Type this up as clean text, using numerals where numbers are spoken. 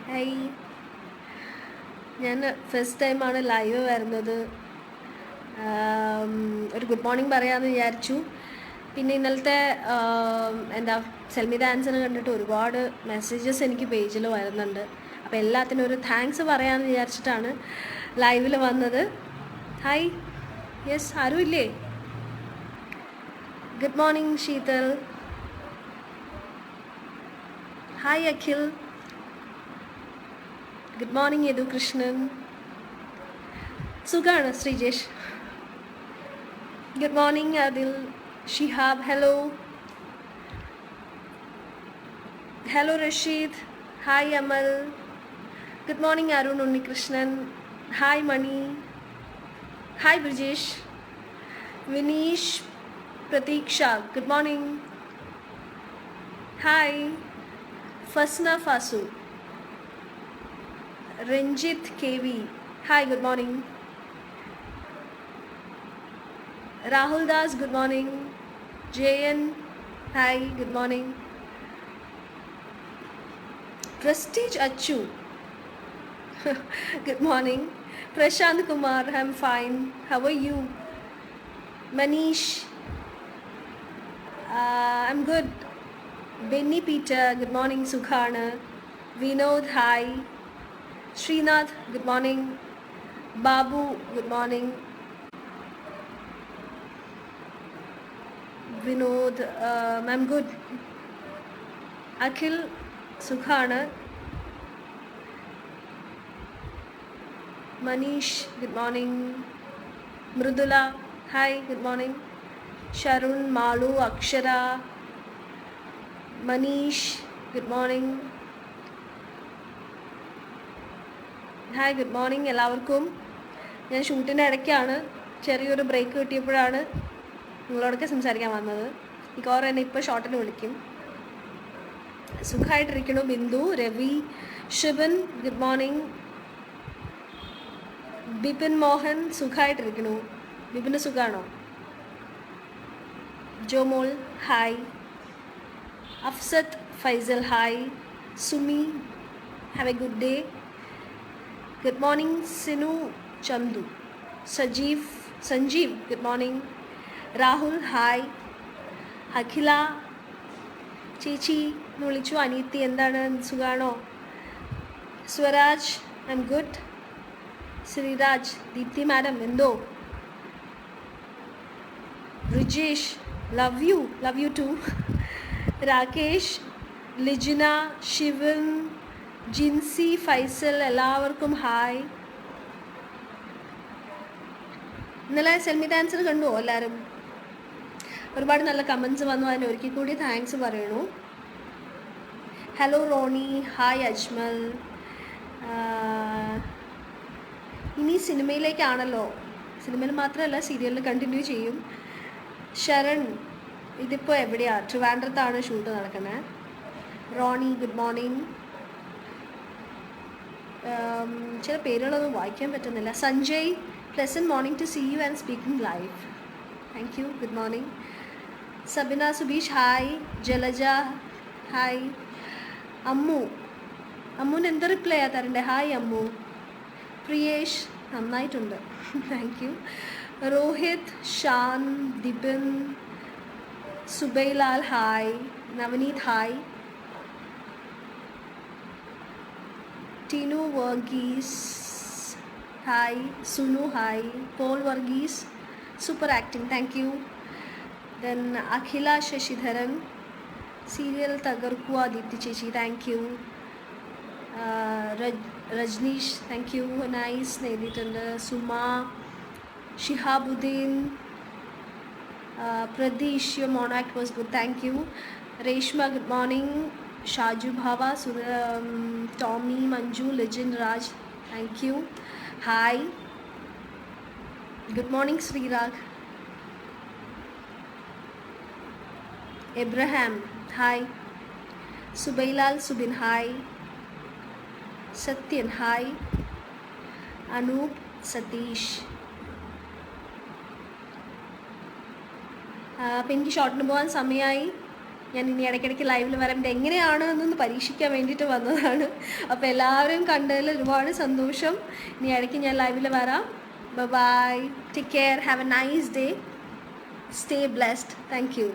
Hi, ഞാൻ first ടൈമാണ് live വരുന്നത്. ഒരു ഗുഡ് മോർണിംഗ് പറയാമെന്ന് വിചാരിച്ചു. പിന്നെ ഇന്നലത്തെ എന്താ സെൽമി ഡാൻസിന് കണ്ടിട്ട് ഒരുപാട് മെസ്സേജസ് എനിക്ക് പേജിൽ വരുന്നുണ്ട്. അപ്പോൾ എല്ലാത്തിനും ഒരു താങ്ക്സ് പറയാമെന്ന് വിചാരിച്ചിട്ടാണ് ലൈവിൽ വന്നത്. ഹായ്, യെസ്, ആരും ഇല്ലേ? Good morning Sheetal. Hi Akhil. Good morning Yadu Krishnan. സുഖാണ് Sreejesh. Good morning Adil. Shihab, hello. Hello Rasheed. Hi Amal. Good morning Arun Unnikrishnan. Hi Mani. Hi Brijesh. Vineesh Pratheeksha, good morning. Hi Fasna Fasu. Ranjith K V, hi, good morning. Rahul Das, good morning. Jayan, hi, good morning. Prestige Achu, good morning. Prashant Kumar, I'm fine. How are you? Manish, I'm good. Benny Peter, good morning. Sukhana. Vinod, hi. Srinath, good morning. Babu, good morning. Vinod, I'm good. Akhil, Sukhana. Manish, good morning. Mrudula, hi, good morning. Sharun, Malu, Akshara, Manish, good morning. Hi, good morning എല്ലാവർക്കും. ഞാൻ ഷൂട്ടിൻ്റെ ഇടയ്ക്കാണ്, ചെറിയൊരു break കിട്ടിയപ്പോഴാണ് നിങ്ങളോടൊക്കെ സംസാരിക്കാൻ വന്നത്. മിക്കവാറും എന്നെ ഇപ്പോൾ ഷോർട്ടിന് വിളിക്കും. സുഖമായിട്ടിരിക്കണു. Bindu, Ravi, Shiban, good morning. ബിപിൻ മോഹൻ, സുഖമായിട്ടിരിക്കണു. ബിപിന് സുഖമാണോ? Jomol, hi. Afsath Faisal, hi. Sumi, have a good day. Good morning Sinu Chandu. Sanjeev, good morning. Rahul, hi. Akhila ചേച്ചി എന്ന് വിളിച്ചു. അനീത്തി, എന്താണ്, സുഖാണോ? Swaraj, I am good. Sreeraj, Deepthi madam, എന്തോ. Brijesh, love you too. Rakesh, Lijina, Shivan, Jincy, Faisal, എല്ലാവർക്കും ഹായ്. ഇന്നലെ സെൽമി ഡാൻസർ കണ്ടുവോ എല്ലാവരും? ഒരുപാട് നല്ല കമൻസ് വന്നു. അതിന് ഒരിക്കൽ കൂടി താങ്ക്സ് പറയണു. Hello Roni, hi Ajmal. ഇനി സിനിമയിലേക്കാണല്ലോ. സിനിമയിൽ മാത്രമല്ല, സീരിയലിൽ കണ്ടിന്യൂ ചെയ്യും. ശരൺ, ഇതിപ്പോൾ എവിടെയാണ്? ട്രിവാൻഡ്രത്താണ് ഷൂട്ട് നടക്കുന്നത്. Roni, good morning. ചില പേരുകളൊന്നും വായിക്കാൻ പറ്റുന്നില്ല. Sanjay, pleasant morning to see you and speaking live. Thank you, good morning. Sabina Subeesh, hi. Jalaja, hi. അമ്മുന് എന്ത് റിപ്ലൈ ആ തരണ്ടേ? ഹായ് അമ്മു. പ്രിയേഷ്, നന്നായിട്ടുണ്ട്, thank you. Rohit, Shan, Dipin, Subailal, hi. Navaneeth, hi. Tinu Varghese, hi. Sunu, hi. Paul Varghese, super acting, thank you. Then Akhila Sasidharan, serial തകർക്കുക ദീപ്തി ചേച്ചി, thank you. Rajaneesh, thank U, nice എഴുതിയിട്ടുണ്ട്. Suma, Shihabuddin, Pratheesh, your mono act was good, thank you. Reshma, good morning. Shaju Bhava, Tomy, Manju, Lijin, Raj, thank you, hi. Good morning Sreerag. Abraham, hi. Subailal, Subin, hi. Sathyan, hi. Anoop, Satheesh. അപ്പം എനിക്ക് ഷോട്ടിന് പോകാൻ സമയമായി. ഞാൻ ഇനി ഇടയ്ക്കിടയ്ക്ക് ലൈവിൽ വരാൻ ഇത് എങ്ങനെയാണ് എന്നൊന്ന് പരീക്ഷിക്കാൻ വേണ്ടിയിട്ട് വന്നതാണ്. അപ്പോൾ എല്ലാവരും കണ്ടതിൽ ഒരുപാട് സന്തോഷം. ഇനി ഇടയ്ക്ക് ഞാൻ ലൈവിൽ വരാം. Bye, take care, have a nice day, stay blessed. Thank U.